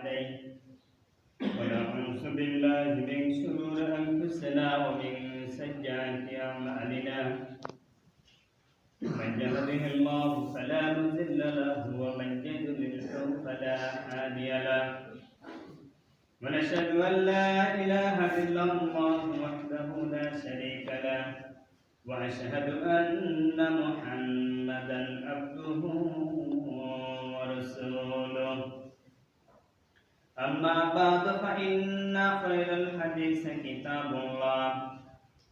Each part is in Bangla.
عليه ونعوذ بالله من شرور أنفسنا ومن سيئات أعمالنا من يهده الله فلا مضل له ومن يضلل فلا هادي له ونشهد أن لا إله إلا الله وحده لا شريك له وأشهد أن محمدا عبده ورسوله أما بعد فإن خير الحديث كتاب الله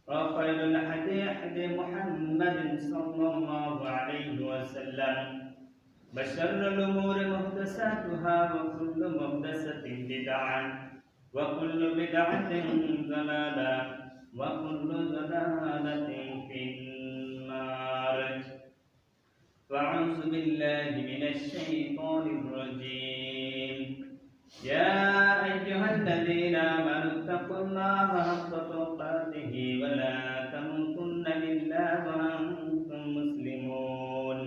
وخير الهدي هدي محمد صلى الله عليه وسلم وشر الأمور محدثاتها وكل محدثة بدعة وكل بدعة ضلالة وكل ضلالة في النار فأعوذ بالله من الشيطان الرجيم يا أيها الذين آمنوا اتقوا الله حق تقاته ولا تموتن إلا وأنتم مسلمون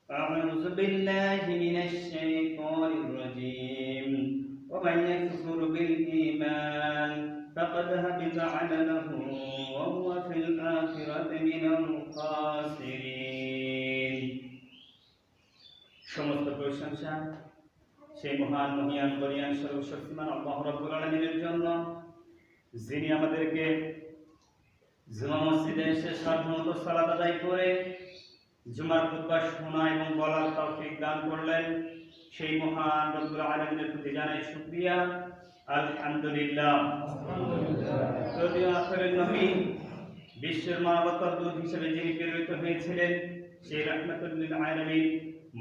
أعوذ بالله من الشيطان الرجيم ومن يكفر بالإيمان فقد هبط عمله وهو في الآخرة من الخاسرين সমস্ত প্রশংসা সেই মহান মহিয়ান বলিয়ান সর্বশক্তিমান আল্লাহ রাব্বুল আলামিনের জন্য যিনি আমাদেরকে জুমা মসজিদে এসে সাধারণত সালাত আদায় করে জুমার খুতবা শোনা এবং বলার তৌফিক দান করলেন সেই মহান রব্বুল আলামিনের প্রতি জানাই শুকরিয়া আলহামদুলিল্লাহ। যদিও আখিরের নবী বিশ্বের মানবতার দূত হিসেবে যিনি প্রেরিত হয়েছিলেন সেই রাহমাতুল লিল আলামিন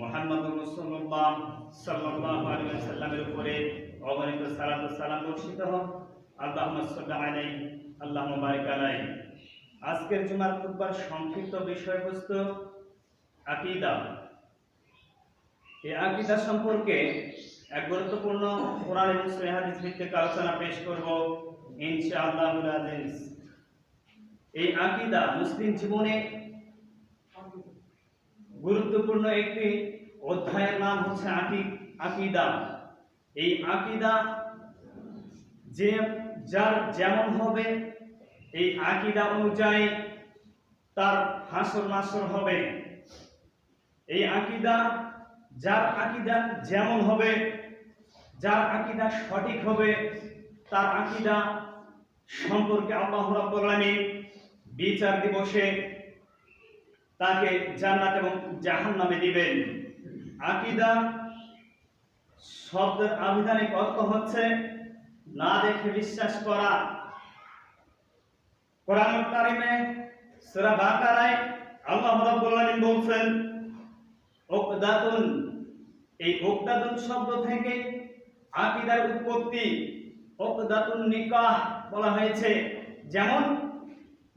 মুহাম্মদুর রাসূলুল্লাহ সাল্লাল্লাহু আলাইহি ওয়াসাল্লামের উপরে অগণিত সালাত ও সালাম বর্ষিত হোক। আল্লাহুম্মা সাল্লি আলাইহি আল্লাহুম্মা বারিক আলাইহি। আজকের জুমার খুতবার সংক্ষিপ্ত বিষয়বস্তু আকীদা। এই আকীদা সম্পর্কে এক গুরুত্বপূর্ণ কোরআন এবং সহিহ হাদিস ভিত্তিক আলোচনা পেশ করব ইনশাআল্লাহুল আজিজ। এই আকীদা মুসলিম জীবনে গুরুত্বপূর্ণ একটি অধ্যায়ের নাম হচ্ছে আকীদা। এই আকীদা যে যার যেমন হবে এই আকীদা অনুযায়ী তার হাসর নাসর হবে। এই আকীদা যার আকীদা যেমন হবে, যার আকীদা সঠিক হবে, তার আকীদা সম্পর্কে আল্লাহ রাব্বুল আলামিন বিচার দিবসে তাকে জান্নাত এবং জাহান্নামে দিবেন। আকীদা শব্দের আবিধানিক অর্থ হচ্ছে না দেখে বিশ্বাস করা। কোরআনুল কারীমে সূরা বাকারায় আল্লাহ রাব্বুল আলামিন বলেন উকদাতুন। এই উকদাতুন শব্দ থেকে আকীদার উৎপত্তি। উকদাতুন নিকাহ বলা হয়েছে, যেমন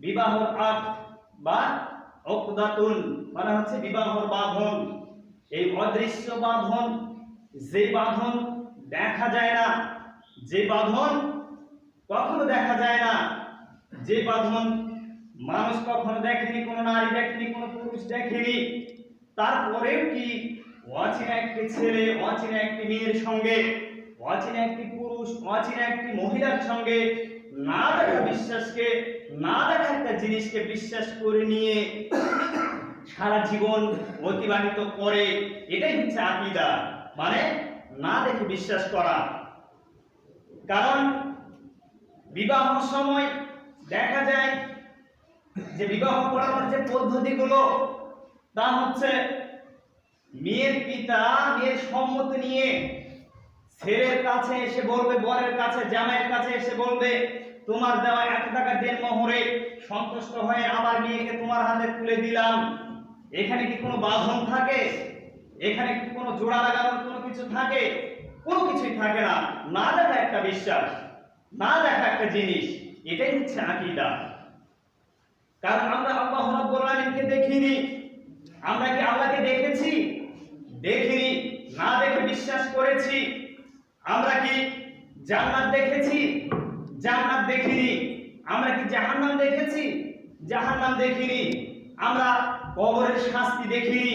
বিবাহর আদ বা উকদাতুন মানে হচ্ছে বিবাহর বাঁধন। এই অদৃশ্য বাঁধন, যে বাঁধন দেখা যায় না, যে বাঁধন কখনো দেখা যায় না, যে বাঁধন মানুষ কখনো দেখেনি, কোনো নারী দেখেনি, কোনো পুরুষ দেখেনি, তারপরেও কি অচেনা একটি ছেলে অচেনা একটি মেয়ের সঙ্গে, অচেনা একটি পুরুষ অচেনা একটি মহিলার সঙ্গে না দেখা বিশ্বাসকে, না দেখা একটা জিনিসকে বিশ্বাস করে নিয়ে সারা জীবন অতিবাহিত করে, এটাই হচ্ছে আকীদা, মানে না দেখে বিশ্বাস করা। কারণ বিবাহের সময় দেখা যায় যে বিবাহ করানোর যে পদ্ধতিগুলো তা হচ্ছে মেয়ের পিতা মেয়ের সম্মতি নিয়ে ছেলের কাছে এসে বলবে, বরের কাছে জামাইয়ের কাছে এসে বলবে তোমার দেওয়া 1 টাকা দেন মোহরে সন্তুষ্ট হয়ে আমার মেয়েকে তোমার হাতে তুলে দিলাম। এখানে কি কোনো বাঁধন থাকে? এখানে কি কোনো জোড়া লাগানোর কোনো কিছু থাকে? কোনো কিছুই থাকে না। না দেখা একটা বিশ্বাস, না দেখা একটা জিনিস, এটাই হচ্ছে আকীদা। কারণ আমরা আল্লাহ রাব্বুল আলামিনকে দেখিনি। আমরা কি আল্লাহকে দেখেছি? দেখিনি। না দেখে বিশ্বাস করেছি। আমরা কি জান্নাত দেখেছি? জান্নাত দেখিনি। আমরা কি জাহান্নাম দেখেছি? জাহান্নাম দেখিনি। আমরা কবরের শাস্তি দেখিনি।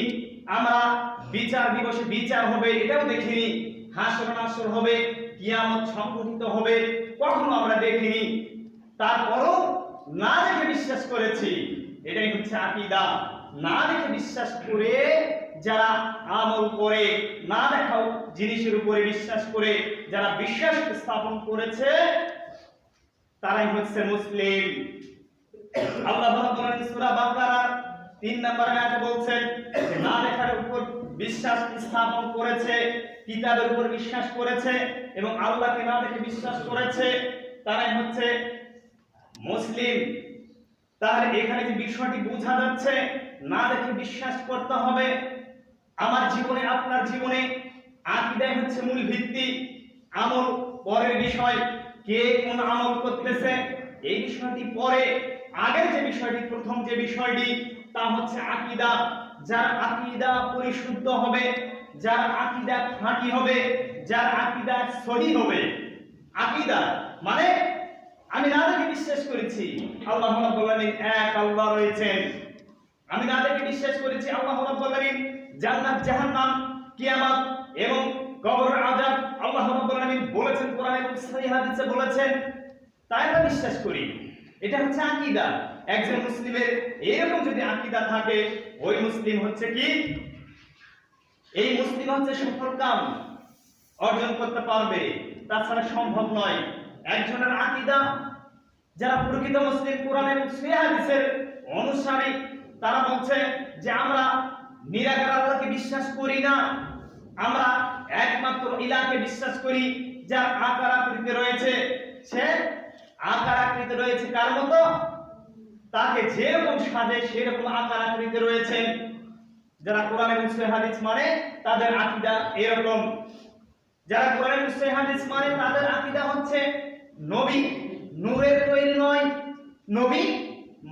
আমরা বিচার দিবসে বিচার হবে এটাও দেখিনি। হাসর নাসর হবে, কিয়ামত সংঘটিত হবে, কখনো আমরা দেখিনি, তারপরও না দেখে বিশ্বাস করেছি। এটাই হচ্ছে আকীদা। না দেখে বিশ্বাস করে যারা আমল করে, না দেখা জিনিসের উপরে বিশ্বাস করে যারা বিশ্বাস স্থাপন করেছে, তারাই হচ্ছে মুসলিম। আল্লাহ বলেন সূরা বাকারা 3 নম্বর আয়াতে বলছেন যে না দেখার উপর বিশ্বাস স্থাপন করেছে, কিতাবের উপর বিশ্বাস করেছে এবং আল্লাহকে না দেখে বিশ্বাস করেছে, তারাই হচ্ছে মুসলিম। তাহলে এখানে যে বিষয়টি বোঝা যাচ্ছে, না দেখে বিশ্বাস করতে হবে। আমার জীবনে, আপনার জীবনে আকীদাই হচ্ছে মূল ভিত্তি, আমল পরের বিষয়। কে কোন আমল করতেছে এই বিষয়টি পরে, আগের যে বিষয়টি, প্রথম যে বিষয়টি তা হচ্ছে আকীদা। যার আকীদা পরিশুদ্ধ হবে, যার আকীদা খাঁটি হবে, যার আকীদা সহি হবে। আকীদা মানে আমি না দেখে বিশ্বাস করেছি আল্লাহ রাব্বুল আলামিন এক আল্লাহ রয়েছেন, আমি না দেখে বিশ্বাস করেছি আল্লাহ রাব্বুল আলামিন জান্নাত, জাহান্নাম, কিয়ামত এবং কবরের আযাব আল্লাহ রাব্বুল আলামিন বলেছেন, কোরআনে এবং সহিহ হাদিসে বলেছেন, তাই আমরা বিশ্বাস করি। এটা হচ্ছে আকীদা। একজন মুসলিমের এরকম যদি আকীদা থাকে, ওই মুসলিম হচ্ছে কি, এই মুসলিম হচ্ছে সফল কাম অর্জন করতে পারবে, তাছাড়া সম্ভব নয়। একজনের আকীদা, যারা প্রকৃত মুসলিম, কোরআন এবং সহিহ হাদিসের অনুসারী, তারা বলছে যে আমরা নিরাকার আল্লাহকে বিশ্বাস করি না, আমরা একমাত্র ইলাহকে বিশ্বাস করি, যার আকার আকৃতি রয়েছে। সে আকার আকৃতি রয়েছে কার মতো? তাকে যেরকম সাজে সেরকম আকার আকৃতি রয়েছে। যারা কোরআন এবং সহিহ হাদিস মানে তাদের আকীদা এরকম। যারা কোরআন এবং সহিহ হাদিস মানে তাদের আকীদা হচ্ছে নবী নূরের তৈরি নয়, নবী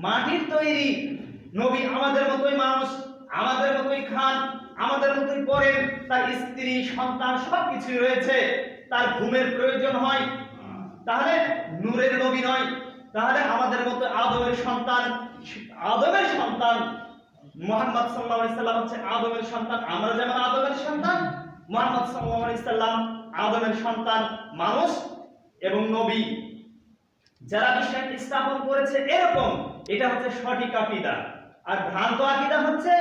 মাটির তৈরি, নবী আমাদের মতোই মানুষ, আমাদের মতোই খান, আমাদের মতোই পড়েন, তার স্ত্রী সন্তান সবকিছু রয়েছে, তার ঘুমের প্রয়োজন হয়, তাহলে নূরের নবী নয়। তাহলে আমাদের মতো আদমের সন্তান, আদমের সন্তান মুহাম্মদ সাল্লাল্লাহু আলাইহি সাল্লাম হচ্ছে আদমের সন্তান। আমরা যেমন আদমের সন্তান, মুহাম্মদ সাল্লাল্লাহু আলাইহি সাল্লাম আদমের সন্তান, মানুষ এবং নবী। যারা বিশ্বাস স্থাপন করেছে এরকম, এটা হচ্ছে সঠিক আকীদা। আর ভ্রান্ত আকীদা হচ্ছে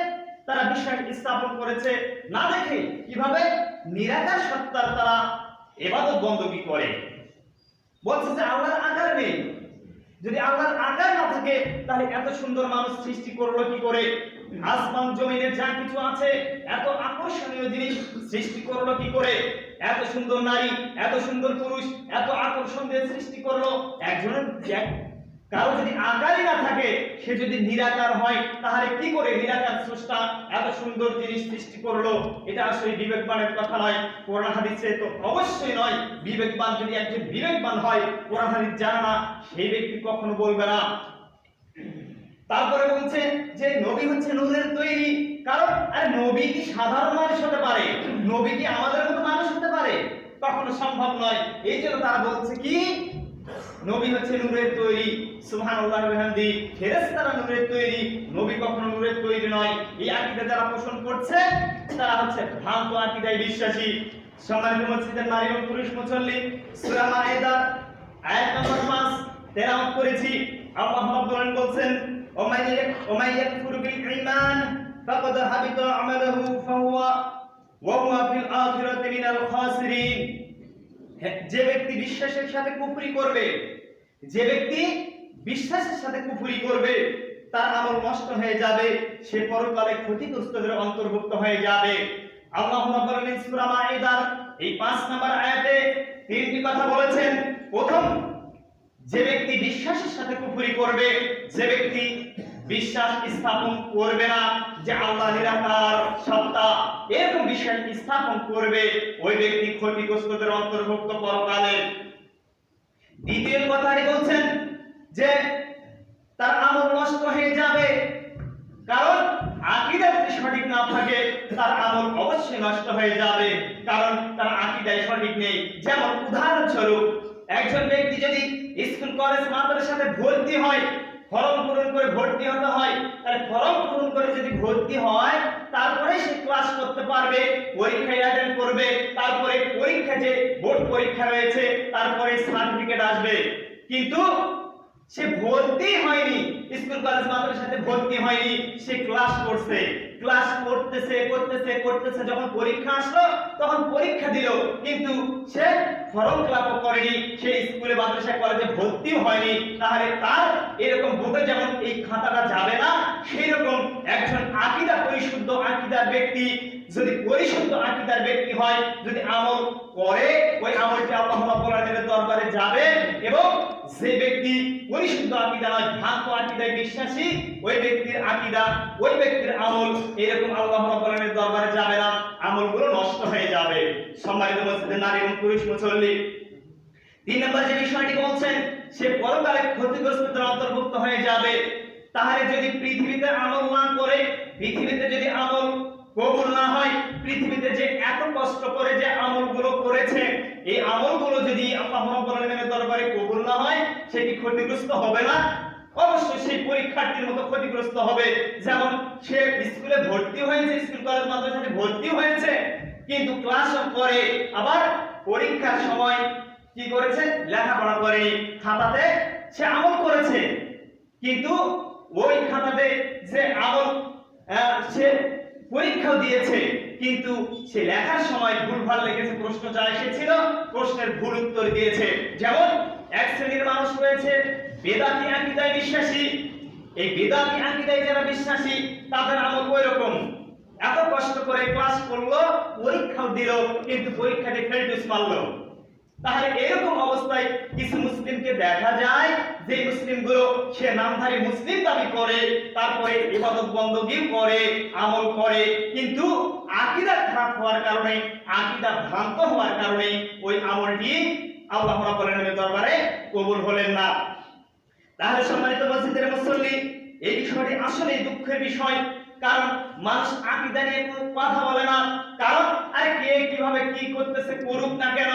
তারা বিশ্বাস স্থাপন করেছে না দেখে, কিভাবে নিরাকার সত্তার তারা ইবাদত বندگی করে। বলছে যে আল্লাহর আকার নেই, যদি আল্লাহর আকার না থাকে তাহলে এত সুন্দর মানুষ সৃষ্টি করলো কি করে? আসমান জমিনে যা কিছু আছে এত আকর্ষণীয় জিনিস সৃষ্টি করলো কি করে? এত সুন্দর নারী, এত সুন্দর পুরুষ, এত আকর্ষণ দিয়ে সৃষ্টি করলো। একজনের কারো যদি আকারই না থাকে, সে যদি নিরাকার হয়, তাহলে কি করে নিরাকার স্রষ্টা এত সুন্দর জিনিস সৃষ্টি করলো? এটা আসলে বিবেকবানের কথা নয়, কোরআন হাদিসে তো অবশ্যই নয়। বিবেকবান যদি একজন বিবেকবান হয়, কোরআন হাদিস জানে না, সেই ব্যক্তি কখনো বলবে না। তারপরে বলছে যে নবী হচ্ছে নূরের তৈরি। কারণ আরে নবী কি সাধারণ মানুষ হতে পারে? নবী কি আমাদের মতো মানুষ হতে পারে? কখনো সম্ভব নয়। এই জন্য তারা বলছে কি নবী হচ্ছে নূরের তৈরি। সুবহানাল্লাহ ওয়া বিহামদি, ফেরেশতারা নূরের তৈরি, নবী কখনো নূরের তৈরি নয়। এই আকীদা যারা পোষণ করছে তারা হচ্ছে ভ্রান্ত আকীদায় বিশ্বাসী। সম্মানিত মসজিদের নারী ও পুরুষ মুসল্লি, সূরা মায়েদা আয়াত নম্বর 5 তেলাওয়াত করেছি। আল্লাহ রাব্বুল বলছেন ওমাই ইয়াকফুর বিল ঈমান ফাকাদ হাবিতা আমালুহু ফাহুয়া ওয়া হুয়া ফিল আখিরাতি মিনাল খাসিরিন। যে ব্যক্তি বিশ্বাসের সাথে কুফরি করবে, যে ব্যক্তি বিশ্বাসের সাথে কুফরি করবে, তার আমল নষ্ট হয়ে যাবে, সে পরকালে ক্ষতিগ্রস্তদের অন্তর্ভুক্ত হয়ে যাবে। আল্লাহ রাব্বুল আলামিন সূরা মায়েদার এই 5 নম্বর আয়াতে তিনটি কথা বলেছেন। প্রথম, যে ব্যক্তি বিশ্বাসের সাথে কুফরি করবে, যে ব্যক্তি বিশ্বাস স্থাপন করবে না যে আল্লাহ নিরাকার সত্তা, এরকম বিশ্বাস স্থাপন করবে, ওই ব্যক্তি ক্ষতিগ্রস্তদের অন্তর্ভুক্ত পরকালে। দ্বিতীয় কথাটি বলছেন যে তার আমল নষ্ট হয়ে যাবে, কারণ আকীদা যদি সঠিক না থাকে তার আমল অবশ্যই নষ্ট হয়ে যাবে, কারণ তার আকীদায় সঠিক নেই। যেমন উদাহরণস্বরূপ, একজন ব্যক্তি যদি স্কুল কলেজ মাদ্রাসাতে ভর্তি হয়, ফর্ম পূরণ করে ভর্তি হতে হয়। তাহলে ফর্ম পূরণ করে যদি ভর্তি হয় তারপরে সে ক্লাস করতে পারবে, পরীক্ষায় অ্যাটেন্ড করবে, তারপরে পরীক্ষা যে বোর্ড পরীক্ষা রয়েছে তারপরে সার্টিফিকেট আসবে। কিন্তু সে ভর্তি হয়নি, স্কুল কলেজ মাদ্রাসাতে ভর্তি হয়নি, সে ক্লাস করছে, ক্লাস করতেছে যখন পরীক্ষা আসলো তখন পরীক্ষা দিল, কিন্তু সে ফর্ম ফিল আপ করেনি, সে স্কুলে মাদ্রাসা কলেজে ভর্তি হয়নি, তাহলে তার এরকম বোর্ডে যেমন এই খাতাটা যাবে না, সেই রকম একজন আকীদা পরিশুদ্ধ আকীদার ব্যক্তি যদি পরিশুদ্ধ আকীদার ব্যক্তি হয়, যদি আমল করে, ওই আমলটি আল্লাহ রাব্বুল আলামিনের দরবারে যাবে, এবং যে ব্যক্তি পরিশুদ্ধ আকীদা নয়, ভ্রান্ত আকীদায় বিশ্বাসী, ওই ব্যক্তির আকীদা, ওই ব্যক্তির আমল এরকম আল্লাহ রাব্বুল আলামিনের দরবারে যাবে না, আমলগুলো নষ্ট হয়ে যাবে। সম্মানিত মসজিদের নারী এবং পুরুষ মুসল্লি, 3 নম্বর যে বিষয়টি বলছেন, সে পরকালে ক্ষতিগ্রস্তদের অন্তর্ভুক্ত হয়ে যাবে। তাহলে যদি পৃথিবীতে আমল না করে, পৃথিবীতে যদি আমল কবুল না হয়, পৃথিবীতে যে এত কষ্ট করে যে আমলগুলো করেছে, এই আমলগুলো যদি আল্লাহ রাব্বুল আলামিনের দরবারে কবুল না হয়, সে কি ক্ষতিগ্রস্ত হবে না? অবশ্যই সেই পরীক্ষার্থীর মতো ক্ষতিগ্রস্ত হবে। যেমন সে স্কুলে ভর্তি হয়েছে, স্কুল কলেজ মাদ্রাসাতে ভর্তি হয়েছে, কিন্তু ক্লাসও করে, আবার পরীক্ষার সময় কি করেছে? লেখাপড়া করেনি, খাতাতে সে আমল করেছে, কিন্তু ওই খাতাতে যে আমল সে পরীক্ষা দিয়েছে, কিন্তু সে লেখার সময় ভুলভাল লিখেছে, প্রশ্ন যা এসেছিল প্রশ্নের ভুল উত্তর দিয়েছে। যেমন এক শ্রেণীর মানুষ রয়েছে বেদাতি আকীদায় বিশ্বাসী, এই বেদাতি আকীদায় যারা বিশ্বাসী তাদের আমল ওই রকম, এত কষ্ট করে ক্লাস করলো, পরীক্ষাও দিল, কিন্তু পরীক্ষাতে ফেল টুস মারলো। তাহলে এরকম অবস্থায় কিছু মুসলিমকে দেখা যায় যে মুসলিমগুলো সে নামধারী মুসলিম দাবি করে, তারপরে ইবাদত বندگی করে, আমল করে, কিন্তু আকীদা খারাপ হওয়ার কারণে, আকীদা ভ্রান্ত হওয়ার কারণে ওই আমলটি আল্লাহ রাব্বুল আলামিনের দরবারে কবুল হলেন না। তাহলে সম্মানিত মসজিদের মুসল্লি, এই বিষয়টি আসলে দুঃখের বিষয়, কারণ মানুষ আকীদা নিয়ে কোনো কথা বলে না। কারণ আরে কে কিভাবে কি করতেছে করুক না কেন,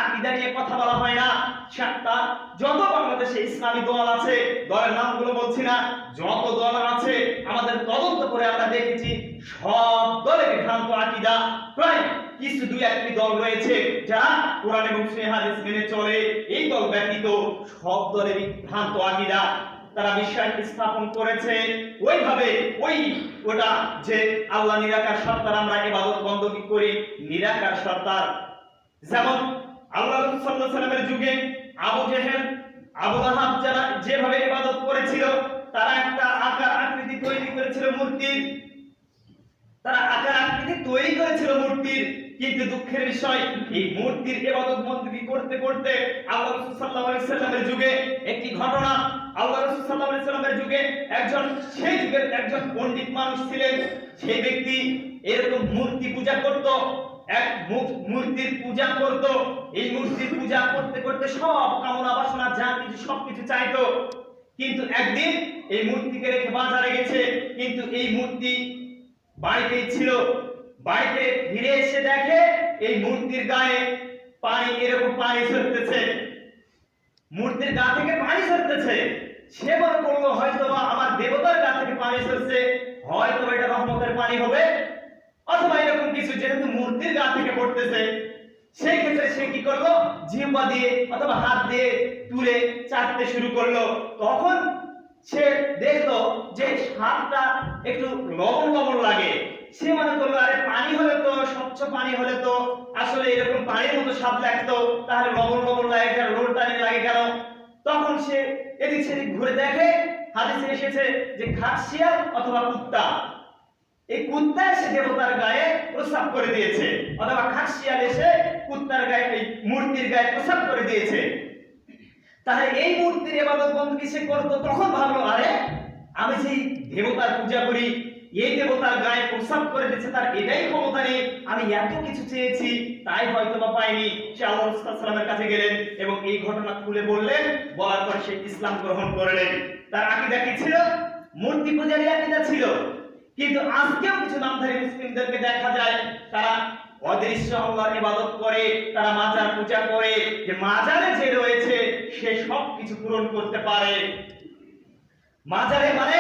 আকীদা নিয়ে কথা বলা হয় না। সাতটা যত বাংলাদেশে ইসলামী দল আছে, দলের নামগুলো বলছি না, যত দল আছে আমাদের তদন্ত করে আমরা দেখেছি সব দলের ভ্রান্ত আকীদা। প্রায় কিছু দুই একটি দল রয়েছে যারা কোরআন এবং সহিহ হাদিস মেনে চলে, এই দল ব্যতীত সব দলেরই ভ্রান্ত আকীদা। তারা বিশ্বাস স্থাপন করেছে ওইভাবে, ওটা যে আল্লাহ নিরাকার সত্তার, আমরা ইবাদত বندگی করি নিরাকার সত্তার। যেমন আল্লাহ রাসূল সাল্লাল্লাহু আলাইহি ওয়াসাল্লামের যুগে আবু জেহেল, আবু লাহাব যারা যেভাবে ইবাদত করেছিল, তারা একটা আকার আকৃতি তৈরি করেছিল মূর্তির, তারা আকার আকৃতি তৈরি করেছিল মূর্তির, কিন্তু দুঃখের বিষয় এই মূর্তির ইবাদত বندگی করতে করতে আল্লাহ রাসূল সাল্লাল্লাহু আলাইহি ওয়াসাল্লামের যুগে একটি ঘটনা, আল্লাহ রাসূল সাল্লাল্লাহু আলাইহি ওয়াসাল্লামের যুগে সেই যুগের একজন পণ্ডিত মানুষ ছিলেন, সেই ব্যক্তি এরকম মূর্তি পূজা করত, এক মূর্তির পূজা করত, এই মূর্তির পূজা করতে করতে সব কামনা বাসনা যা কিছু সবকিছু চাইতো, কিন্তু একদিন এই মূর্তিকে রেখে বাজারে গেছে, কিন্তু এই মূর্তি বাড়িতেই ছিল। বাড়িতে ফিরে এসে দেখে এই মূর্তির গায়ে পানি, এরকম পানি ঝরতেছে, মূর্তির গা থেকে পানি ঝরতেছে। সে মনে করলো হয়তোবা আমার দেবতার গা থেকে পানি ঝরছে, হয়তোবা এটা রহমতের পানি হবে, অথবা এরকম কিছু, যেহেতু মূর্তির গা থেকে পড়তেছে। সেই ক্ষেত্রে সে কি করলো? জিহ্বা দিয়ে অথবা হাত দিয়ে তুলে চাটতে শুরু করলো। তখন সে দেখলো যে স্বাদটা একটু লবণ লবণ লাগে। সে মনে করলো আরে পানি হলে তো, স্বচ্ছ পানি হলে তো আসলে এরকম পানির মতো স্বাদ লাগতো, তাহলে লবণ লবণ লাগে কেন, রোলটানি লাগে কেন? তখন সে এদিক সেদিক ঘুরে দেখে হাদিসে এসেছে যে খাসিয়াল অথবা কুত্তা, এই কুত্তা এসে দেবতার গায়ে প্রস্রাব করে দিয়েছে, অথবা খাসিয়াল এসে কুত্তার গায়ে, এই মূর্তির গায়ে প্রস্রাব করে দিয়েছে। তাহলে এই মূর্তির ইবাদত বندگی সে করত, তখন ভাবলো আরে আমি যেই দেবতার পূজা করি, এই দেবতার গায়ে প্রস্রাব করে দিয়েছে, তার এটাই ক্ষমতা নেই, আমি এত কিছু চেয়েছি তাই হয়তোবা পাইনি। সে আল্লাহ রাসূল সাল্লাল্লাহু আলাইহি ওয়াসাল্লামের কাছে গেলেন এবং এই ঘটনা খুলে বললেন, বলার পর সে ইসলাম গ্রহণ করলেন। তার আকীদা কি ছিল? মূর্তি পূজারই আকীদা ছিল। কিন্তু আজকেও কিছু নামধারী মুসলিমদেরকে দেখা যায় তারা অদৃশ্য আল্লাহর ইবাদত করে, তারা মাজার পূজা করে, যে মাজারে যে রয়েছে সে সব কিছু পূরণ করতে পারে। মাজারে মানে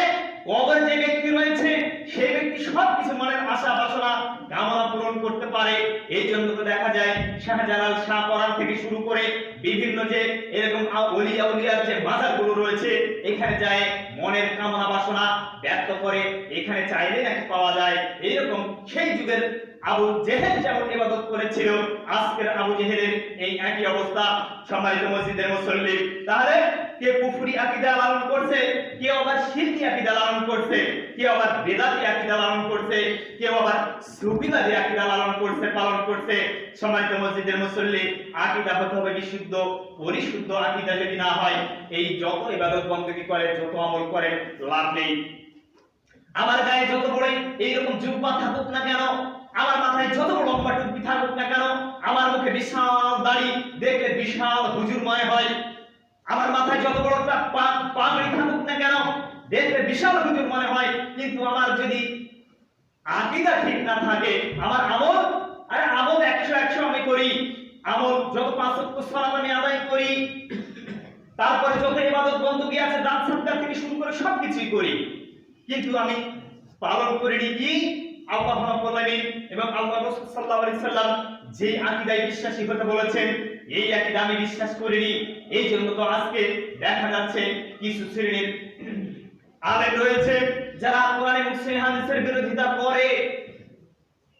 কবরে যে ব্যক্তি রয়েছে সেই ব্যক্তি সবকিছু মনের আশা বাসনা কামনা পূরণ করতে পারে। এই জন্য তো দেখা যায় শাহজালাল শাহ পরাণ থেকে শুরু করে বিভিন্ন যে এরকম ওলিয়া উলিয়ার যে মাজারগুলো রয়েছে এখানে যায় মনের কামনা বাসনা ব্যক্ত করে, এখানে চাইলে নাকি পাওয়া যায়। এইরকম সেই যুগের আবু জেহেল যেমন ইবাদত করেছিল, আজকের আবু জেহেলের এই একই অবস্থা। সম্মানিত মসজিদের মুসল্লি, তাহলে কে কুফরি আকীদা লালন করছে, কেউ আবার শিরকি আকীদা লালন করছে, কেউ আবার বেদাতি আকীদা লালন করছে, কেউ আবার সুফিবাদী আকীদা লালন করছে, পালন করছে। সম্মানিত মসজিদের মুসল্লি, আকীদা হতে হবে বিশুদ্ধ পরিশুদ্ধ। আকীদা যদি না হয় এই যত ইবাদত বندگی করে, যত আমল করে, লাভ নেই। আমার গায়ে যত বড় এইরকম জুব্বা থাকুক না কেন, আমার মাথায় যত বড় লম্বা টুপি থাকুক না কেন, আমার মুখে বিশাল দাড়ি দেখলে বিশাল হুজুর মনে হয়, আমার মাথায় যত বড় একটা পাগড়ি থাকুক না কেন দেখলে বিশাল হুজুর মনে হয়, কিন্তু আমার যদি আকীদা ঠিক না থাকে, আমার আমল, আরে আমল 100 আমি করি, আমল যত 5 ওয়াক্ত সালাত আমি আদায় করি, তারপরে যত ইবাদত বندگی আছে দান সদকা থেকে শুরু করে সবকিছুই করি, কিন্তু আমি পালন করিনি কি আল্লাহ রাব্বুল আলামিন এবং আল্লাহর রাসূল সাল্লাল্লাহু আলাইহি সাল্লাম যে আকীদায় বিশ্বাসী হতে বলেছেন এই আকীদা আমি বিশ্বাস করিনি। এই জন্য তো আজকে দেখা যাচ্ছে কিছু শ্রেণীর আলেম রয়েছে যারা কোরআন এবং সহিহ হাদিসের বিরোধিতা করে,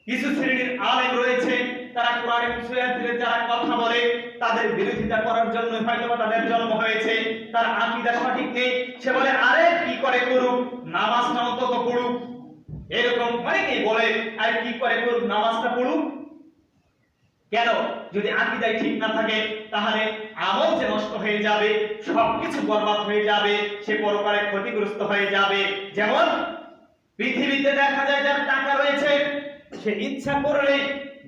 কিছু শ্রেণীর আলেম রয়েছে তারা কোরআন এবং সহিহ হাদিসের যারা কথা বলে তাদের বিরোধিতা করার জন্য হয়তো তাদের জন্ম হয়েছে, তার আকীদা সঠিক নেই, সে বলে আরে কি করে করুক, নামাজটা অন্তত পড়ুক। এরকম অনেকেই বলে আর কি করে করুক, নামাজটা পড়ুক কেন? যদি আকীদা ঠিক না থাকে তাহলে আমল যে নষ্ট হয়ে যাবে, সবকিছু বরবাদ হয়ে যাবে, সে পরকালে ক্ষতিগ্রস্ত হয়ে যাবে। যেমন পৃথিবীতে দেখা যায় যার টাকা রয়েছে সে ইচ্ছা করলে,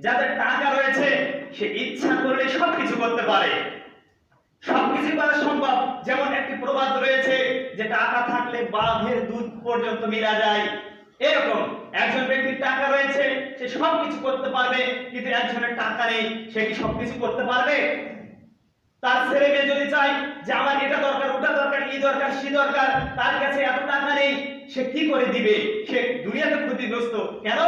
যাদের টাকা রয়েছে সে ইচ্ছা করলে সবকিছু করতে পারে, সবকিছু করা সম্ভব। যেমন একটি প্রবাদ রয়েছে যে টাকা থাকলে বাঘের দুধ পর্যন্ত মিলা যায়। এরকম একজন ব্যক্তির টাকা রয়েছে সে সবকিছু করতে পারবে, কিন্তু একজনের টাকা নেই সে কি সবকিছু করতে পারবে? তার ছেলে মেয়ে যদি চায় যে আমার এটা দরকার, ওটা দরকার, এই দরকার, সে দরকার, তার কাছে এত টাকা নেই, সে কি করে দিবে? সে দুনিয়াতে ক্ষতিগ্রস্ত। কেন?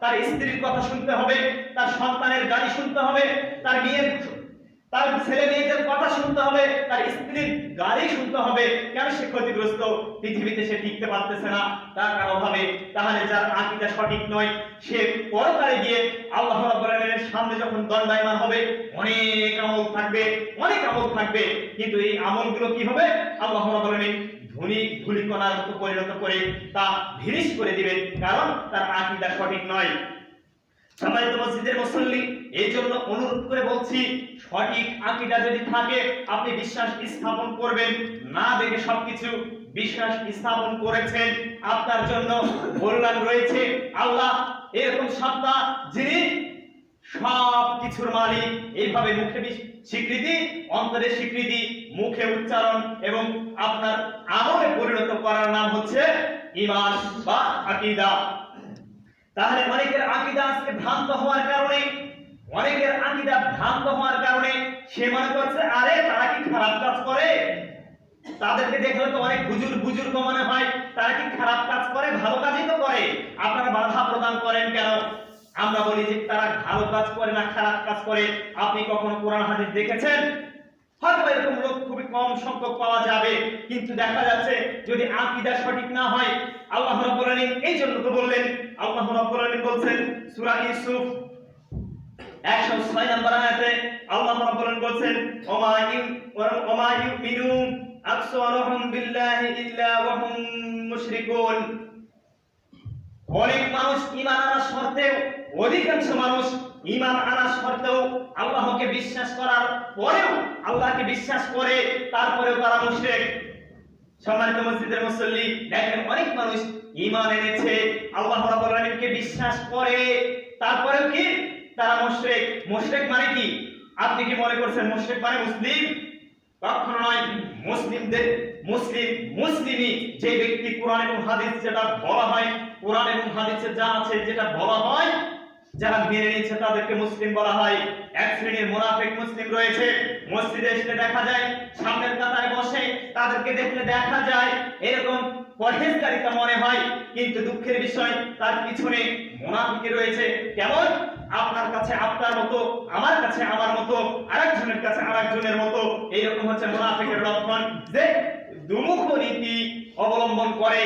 তার স্ত্রীর কথা শুনতে হবে, তার সন্তানের গালি শুনতে হবে, তার ছেলে মেয়েদের কথা শুনতে হবে, তার স্ত্রীর গালি শুনতে হবে। কেন? সে ক্ষতিগ্রস্ত, পৃথিবীতে সে টিকতে পারতেছে না টাকার অভাবে। তাহলে যার আকীদা সঠিক নয় সে পরকালে গিয়ে আল্লাহ রাব্বুল আলামিনের সামনে যখন দণ্ডায়মান হবে অনেক আমল থাকবে, অনেক আমল থাকবে, কিন্তু এই আমলগুলো কি হবে? আল্লাহ রাব্বুল আলামিন ধুলিকণার মতো পরিণত করে তা ভিনিশ করে দিবেন, কারণ তার আকীদা সঠিক নয়। সম্মানিত মসজিদের মুসল্লি, এই জন্য অনুরোধ করে বলছি সঠিক আকীদা যদি থাকে আপনি বিশ্বাস স্থাপন করবেন, না দেখে সবকিছু বিশ্বাস স্থাপন করেছেন আপনার জন্য কল্যাণ রয়েছে। আল্লাহ এরকম সত্তা যিনি সব কিছুর মালিক, এইভাবে মুখে স্বীকৃতি, অন্তরে স্বীকৃতি, মুখে উচ্চারণ এবং আপনার আমলে পরিণত করার নাম হচ্ছে ঈমান বা আকীদা। তাহলে অনেকের আকীদা আজকে ভ্রান্ত হওয়ার কারণে, অনেকের আকীদা ভ্রান্ত হওয়ার কারণে সে মনে করছে আরে তারা কি খারাপ কাজ করে, তাদেরকে দেখলে তো অনেক বুজুর্গ মনে হয়, তারা কি খারাপ কাজ করে? ভালো কাজই তো করে, আপনারা বাধা প্রদান করেন কেন? আমরা বলি যে তারা ভালো কাজ করে না খারাপ কাজ করে। আপনি কখনো কোরআন হাদিস দেখেছেন? হয়তো এরকম লোক খুবই কম সংখ্যক পাওয়া যাবে, কিন্তু দেখা যাচ্ছে যদি আকীদা সঠিক না হয়, আল্লাহ রাব্বুল আলামিন এই জন্য তো বললেন, আল্লাহ রাব্বুল আলামিন বলছেন সূরা ইউসুফ 106 নম্বর আয়াতে আল্লাহ রাব্বুল আলামিন বলছেন ওমা ইউমিনু আকসারুহুম বিল্লাহি ইল্লা ওয়া হুম মুশরিকুন। অনেক মানুষ ঈমান আনার শর্তেও, অধিকাংশ মানুষ ঈমান আনার শর্তেও আল্লাহকে বিশ্বাস করার পরেও আল্লাহকে বিশ্বাস করে তারপরেও তারা মুশরিক। সম্মানিত মসজিদের মুসল্লি, দেখেন অনেক মানুষ ঈমান এনেছে, আল্লাহ রাব্বুল আলামিনকে বিশ্বাস করে, তারপরেও কি তারা মুশরিক। মুশরিক মানে কি? আপনি কি মনে করছেন মুশরিক মানে মুসলিম? কখনো নয়। মুসলিমই যে ব্যক্তি কোরআন এবং হাদিস যেটা বলা হয়, কোরআন এবং হাদিসে যা আছে যেটা বলা হয় যারা মেনে নিয়েছে তাদেরকে মুসলিম বলা হয়। এক শ্রেণীর মুনাফিক মুসলিম রয়েছে, মসজিদে এসে দেখা যায় সামনের কাতারে বসে, তাদেরকে দেখলে দেখা যায় এরকম পরহেজগারিতা মনে হয়, কিন্তু দুঃখের বিষয় তার পিছনে মুনাফিকি রয়েছে। কেমন? আপনার কাছে আপনার মতো, আমার কাছে আমার মতো, আরেকজনের কাছে আরেকজনের মতো। এইরকম হচ্ছে মুনাফিকের লক্ষণ, যে দুমুখ নীতি অবলম্বন করে।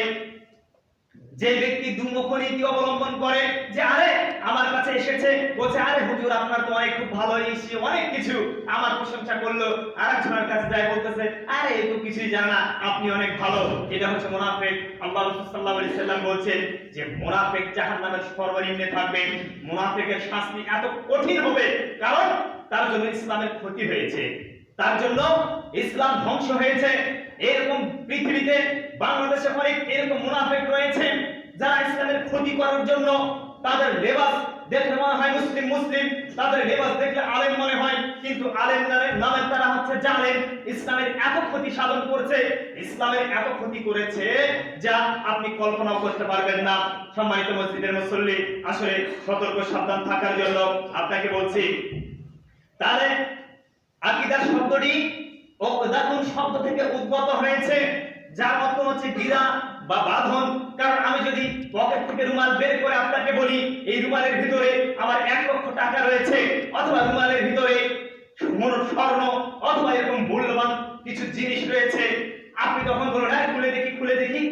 যে ব্যক্তি দুমুখ নীতি অবলম্বন করে, যে আরে আমার কাছে এসেছে, বলছে আরে হুজুর আপনার তো অনেক খুব ভালো ইসি অনেক কিছু, আমার প্রশংসা করলো, আরেকজনের কাছে যায় বলতেছে আরে এ তো কিছুই জানে না, আপনি অনেক ভালো। এটা হচ্ছে মুনাফিক। আল্লাহ রাসূল সাল্লাল্লাহু আলাইহি সাল্লাম বলছেন যে মুনাফিক জাহান্নামের সর্বনিম্নে থাকবে। মুনাফিকের শাস্তি এত কঠিন হবে কারণ তার জন্য ইসলামের ক্ষতি হয়েছে, তার জন্য ইসলাম ধ্বংস হয়েছে। এরকম পৃথিবীতে বাংলাদেশে অনেক এরকম মুনাফিক রয়েছে যারা ইসলামের ক্ষতি করার জন্য, তাদের লেবাস দেখলে মনে হয় মুসলিম মুসলিম, তাদের লেবাস দেখলে আলেম মনে হয়, কিন্তু আলেম নামের তারা হচ্ছে জালেম। ইসলামের এত ক্ষতি সাধন করছে, ইসলামের এত ক্ষতি করেছে যা আপনি কল্পনাও করতে পারবেন না। সম্মানিত মসজিদের মুসল্লি, আসলে সতর্ক সাবধান থাকার জন্য আপনাকে বলছি। তাহলে আকীদা শব্দটি ওকদাতুন শব্দ থেকে উদ্ভূত হয়েছে, যার অর্থ হচ্ছে গিরা বা বাঁধন। কারণ আমি যদি পকেট থেকে রুমাল বের করে আপনাকে বলি এই রুমালের ভিতরে আমার 1 লক্ষ টাকা রয়েছে, অথবা রুমালের ভিতরে স্বর্ণ অথবা এরকম মূল্যবান কিছু জিনিস রয়েছে, আপনি তখন বলুন হ্যাঁ খুলে দেখি খুলে দেখি,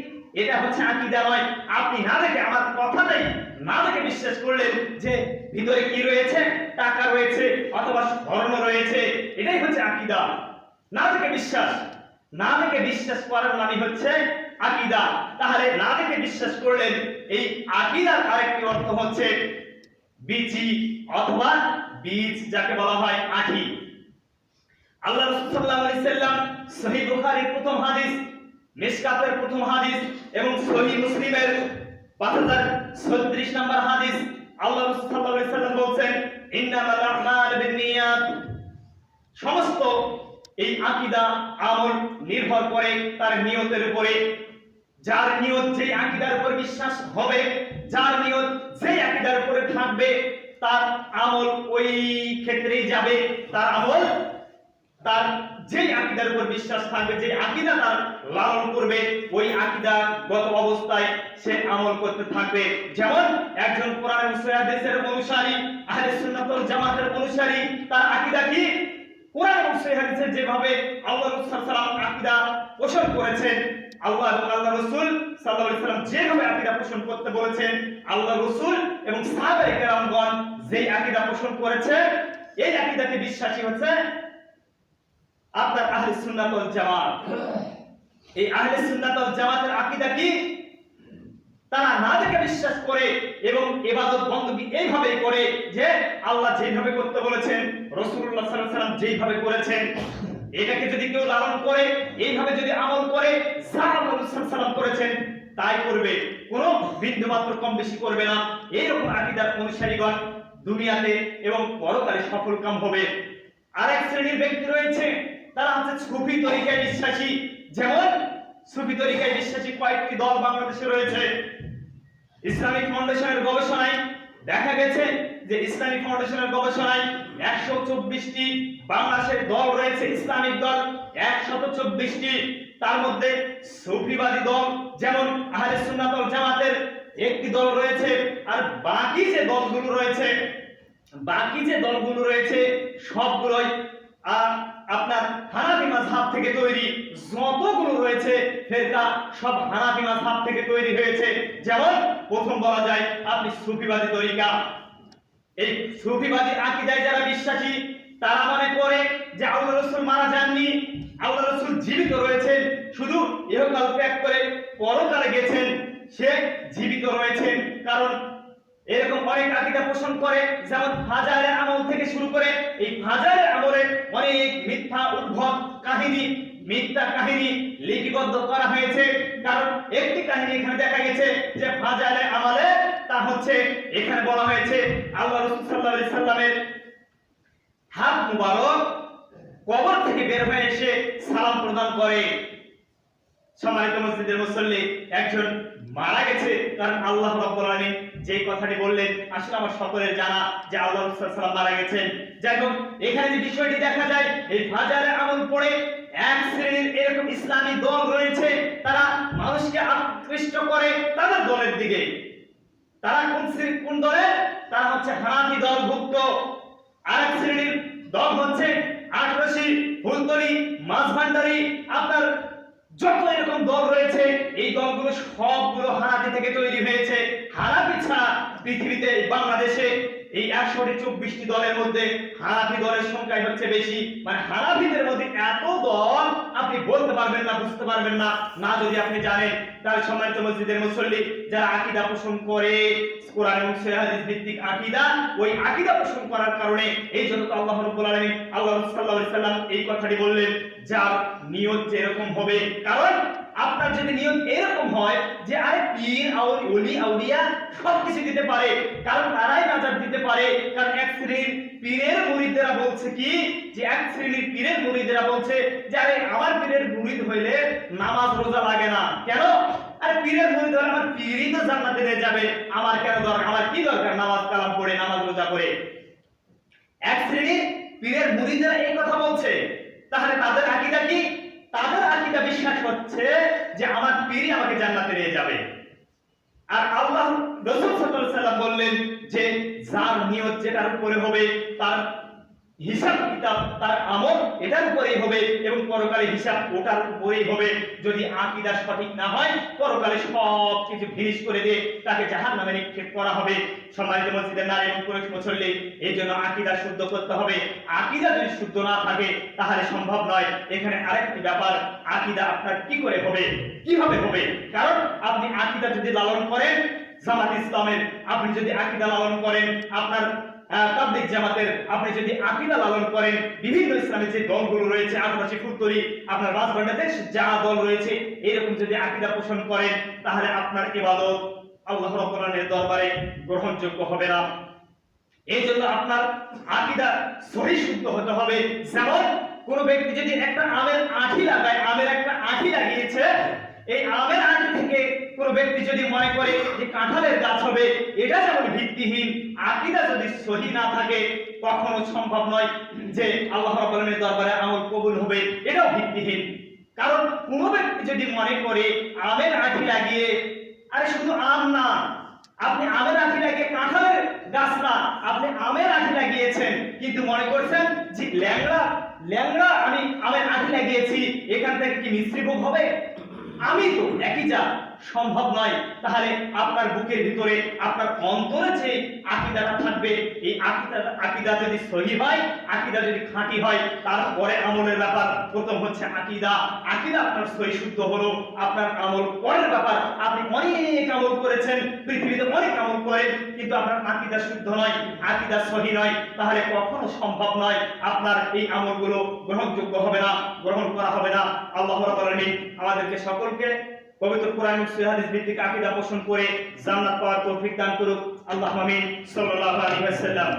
এটা হচ্ছে আকীদা নয়। আপনি না দেখে, আমার কথাটাই না দেখে বিশ্বাস করলেন যে ভিতরে কি রয়েছে, টাকা রয়েছে অথবা স্বর্ণ রয়েছে, এটাই হচ্ছে আকীদা। না দেখে বিশ্বাস, না দেখে বিশ্বাস করার নামই হচ্ছে আকীদা। তাহলে না দেখে বিশ্বাস করলেন, এই আকীদার আরেকটি অর্থ হচ্ছে বীচি অথবা বীজ, যাকে বলা হয় আঠি। আল্লাহ রাসূল সাল্লাল্লাহু আলাইহি সাল্লাম সহিহ বুখারীর প্রথম হাদিস, মিশকাতের প্রথম হাদিস এবং সহিহ মুসলিমের 5036 নম্বর হাদিস, আল্লাহ রাসূল সাল্লাল্লাহু আলাইহি সাল্লাম বলেন ইন্নামাল আ'মালু বিন্নিয়াত। সমস্ত এই আকীদা আমল নির্ভর করে তার নিয়তের উপরে। যার নিয়ত যেই আকীদার উপর বিশ্বাস হবে, যার নিয়ত যেই আকীদার উপরে থাকবে, তার আমল ওই ক্ষেত্রেই যাবে। তার আমল, তার যেই আকীদার উপর বিশ্বাস থাকবে, যে আকীদা তার লালন করবে, ওই আকীদাগত অবস্থায় সে আমল করতে থাকবে। যেমন একজন কোরআন এবং সহিহ হাদিসের অনুসারী, আহলে সুন্নাত ওয়াল জামাতের অনুসারী, তার আকীদা কি? কোরআন এবং সহিহ হাদিসে যেভাবে আল্লাহ রাসূল সাল্লাল্লাহু আলাইহি ওয়াসাল্লাম আকীদা পোষণ করেছেন, আল্লাহ এবং আল্লাহ রাসূল সাল্লাল্লাহু আলাইহি ওয়াসাল্লাম যেভাবে আকীদা পোষণ করতে বলেছেন, আল্লাহ রাসূল এবং সাহাবায়ে কেরামগণ যেই আকীদা পোষণ করেছে, এই আকীদাতে বিশ্বাসী হচ্ছে আপনার আহলে সুন্নাত ওয়াল জামাত। এই আহলে সুন্নাত ওয়াল জামাতের আকীদা কি? তারা না দেখে বিশ্বাস করে এবং ইবাদত বندگی এইভাবেই করে যে আল্লাহ যেভাবে করতে বলেছেন, রাসূলুল্লাহ সাল্লাল্লাহু আলাইহি ওয়াসাল্লাম যেভাবে করেছেন, এটাকে যদি কেউ লালন করে, এইভাবে যদি আমল করে, যা আল্লাহ রাসূল সাল্লাল্লাহু আলাইহি ওয়াসাল্লাম করেছেন তাই করবে, কোনো বিন্দু মাত্র কম বেশি করবে না। এইরকম আকীদার অনুসারীগণ দুনিয়াতে এবং পরকালে সফলকাম হবে। আরেক শ্রেণীর ব্যক্তি রয়েছে, তারা হচ্ছে সুফি তরিকায় বিশ্বাসী। যেমন সুফি তরিকায় বিশ্বাসী কয়েকটি দল বাংলাদেশে রয়েছে। ইসলামিক ফাউন্ডেশনের গবেষণায় দেখা গেছে যে ইসলামিক ফাউন্ডেশনের গবেষণায় 124টি বাংলাদেশের দল রয়েছে, ইসলামিক দল 124টি। তার মধ্যে সুফিবাদী দল যেমন আহলে সুন্নাত ওয়াল জামাতের একটি দল রয়েছে, আর বাকি যে দলগুলো রয়েছে সবগুলোই আপনার হানাফি মাযহাব থেকে তৈরি। যতগুলো রয়েছে ফিরকা সব হানাফি মাযহাব থেকে তৈরি হয়েছে। যেমন প্রথম বলা যায় আপনি সুফিবাদী তরিকা। এই সুফিবাদী আকীদায় যারা বিশ্বাসী, তারা মনে করে যে আল্লাহ রাসূল মারা যাননি, আল্লাহ রাসূল জীবিত রয়েছেন, শুধু ইহকাল ত্যাগ করে পরকালে গেছেন, সে জীবিত রয়েছেন। কারণ এরকম অনেক আকীদা পোষণ করে, যেমন ফাজাইলে আমল থেকে শুরু করে এই ফাজাইলে আমলে অনেক মিথ্যা উদ্ভট কাহিনী, মিথ্যা কাহিনী লিপিবদ্ধ করা হয়েছে। কারণ একটি কাহিনী এখানে দেখা গেছে যে ফাজাইলে আমলে, তা হচ্ছে এখানে বলা হয়েছে আল্লাহ রাসূল সাল্লাল্লাহু আলাইহি সাল্লামের হাত মুবারক কবর থেকে বের হয়ে এসে সালাম প্রদান করে। সম্মানিত মসজিদের মুসল্লি, একজন মারা গেছে, কারণ আল্লাহ রাব্বুল আলামিন যে কথাটি বললেন আসলে আমার সকলের জানা যে আল্লাহ রাসূল সাল্লাল্লাহু আলাইহি ওয়াসাল্লাম মারা গেছেন। যাই হোক, এখানে যে বিষয়টি দেখা যায়, এই ফাজারে আমল পড়ে এক শ্রেণীর এরকম ইসলামী দল রয়েছে, তারা মানুষকে আকৃষ্ট করে তাদের দলের দিকে। তারা কোন দলের? তারা হচ্ছে হানাফি দলভুক্ত। আরেক শ্রেণীর দল হচ্ছে আটরশি, ফুলতলি, মাঝভান্ডারি, আপনার যত এরকম দল রয়েছে, এই দলগুলো সবগুলো হানাফি থেকে তৈরি হয়েছে। হানাফি ছাড়া পৃথিবীতে বাংলাদেশে এই 124টি দলের মধ্যে হানাফি দলের সংখ্যাই হচ্ছে বেশি। মানে হানাফিদের মধ্যে এত দল আপনি বলতে পারবেন না, বুঝতে পারবেন না, না যদি আপনি জানেন। তার সম্মানিত মসজিদের মুসল্লি, যারা আকীদা পোষণ করে কোরআন এবং সহিহ হাদিস ভিত্তিক আকীদা, ওই আকীদা পোষণ করার কারণে এই জন্য তো আল্লাহ রাব্বুল আলামিন, আল্লাহ রাসূল সাল্লাল্লাহু আলাইহি সাল্লাম এই কথাটি বললেন, যার নিয়ত যেরকম হবে। কারণ আপনার যদি নিয়ত এরকম হয় যে আরে পীর ওলি আউলিয়া সবকিছু দিতে পারে, কারণ তারাই নাজাত দিতে পারে। কারণ এক শ্রেণীর পীরের মুরিদরা বলছে কি, যে এক শ্রেণীর পীরের মুরিদরা বলছে যে আরে আমার পীরের মুরিদ হইলে নামাজ রোজা লাগে না। কেন? আরে পীরের মুরিদ হলে আমার পীরই তো জান্নাতে নিয়ে যাবে, আমার কেন দরকার, আমার কি দরকার নামাজ কালাম পড়ে, নামাজ রোজা করে। এক শ্রেণীর পীরের মুরিদরা এই কথা বলছে। তাহলে তাদের আকীদা কি? তাদের আকীদা বিশ্বাস হচ্ছে যে আমার পীরই আমাকে জান্নাতে নিয়ে যাবে। আর আল্লাহ রাসূল সাল্লাল্লাহু আলাইহি ওয়াসাল্লাম বললেন যে যার নিয়ত যেটার উপরে হবে, তার হিসাব কিতাব, তার আমল এটার উপরেই হবে, এবং পরকালে হিসাব ওটার উপরেই হবে। যদি আকীদা সঠিক না হয়, পরকালে সব কিছু ফিনিশ করে দিয়ে তাকে জাহান্নামে নিক্ষেপ করা হবে। সম্মানিত মসজিদের নারী এবং পুরুষ মুসল্লি, এই জন্য আকীদা শুদ্ধ করতে হবে। আকীদা যদি শুদ্ধ না থাকে তাহলে সম্ভব নয়। এখানে আরেকটি ব্যাপার, আকীদা আপনার কি করে হবে, কিভাবে হবে? কারণ আপনি আকীদা যদি লালন করেন জামাত ইসলামের, আপনি যদি আকীদা লালন করেন আপনার তাবলীগ জামাতের, আপনি যদি আকীদা লালন করেন বিভিন্ন ইসলামী যে দলগুলো রয়েছে, আটরশি, ফুলতলি, আপনার মাঝভান্ডারিতে যা দল রয়েছে, এরকম যদি আকীদা পোষণ করেন, তাহলে আপনার ইবাদত আল্লাহ রাব্বুল আলামিনের দরবারে গ্রহণযোগ্য হবে না। এই জন্য আপনার আকীদা সহিহ শুদ্ধ হতে হবে। যেমন কোন ব্যক্তি যদি একটা আমের আঁটি লাগায়, আমের একটা আঁটি লাগিয়েছে, এই আমের আঁটি থেকে কোন ব্যক্তি যদি মনে করে যে কাঁঠালের গাছ হবে, এটা যেমন ভিত্তিহীন। আকীদা যদি সহিহ না থাকে কখনো সম্ভব নয় যে আল্লাহ রাব্বুল আলামিনের দরবারে আমল কবুল হবে, এটাও ভিত্তিহীন। কারণ কোন ব্যক্তি যদি মনে করে আমের আঁটি লাগিয়ে, আরে শুধু আম না, আপনি আমের আঁটি লাগিয়ে কাঁঠালের গাছ না, আপনি আমের আঁটি লাগিয়েছেন, কিন্তু মনে করছেন যে ল্যাংড়া আমি আমের আঁটি লাগিয়েছি, এখান থেকে কি মিশ্রি ভোগ হবে? আমি তো একই যা, সম্ভব নয়। তাহলে আপনার বুকের ভিতরে, আপনার অন্তরে যে আকীদাটা থাকবে, এই আকীদা যদি সহিহ হয়, আকীদা যদি খাঁটি হয়, তারপরে আমলের ব্যাপার। প্রথম হচ্ছে আকীদা আপনার সহিহ শুদ্ধ হলো, আপনার আমল পরের ব্যাপার। আপনি অনেক আমল করেছেন, পৃথিবীতে অনেক আমল করেন, কিন্তু আপনার আকীদা শুদ্ধ নয়, আকীদা সহিহ নয়, তাহলে কখনো সম্ভব নয় আপনার এই আমলগুলো গ্রহণযোগ্য হবে না, গ্রহণ করা হবে না। আল্লাহ রাব্বুল আলামিন আমাদেরকে সকলকে পবিত্র কোরআন এবং সহিহ হাদিস ভিত্তিক আকীদা পোষণ করে জান্নাত পাওয়ার তৌফিক দান করুক। আল্লাহুম্মা আমিন। সাল্লাল্লাহু আলাইহি ওয়াসাল্লাম।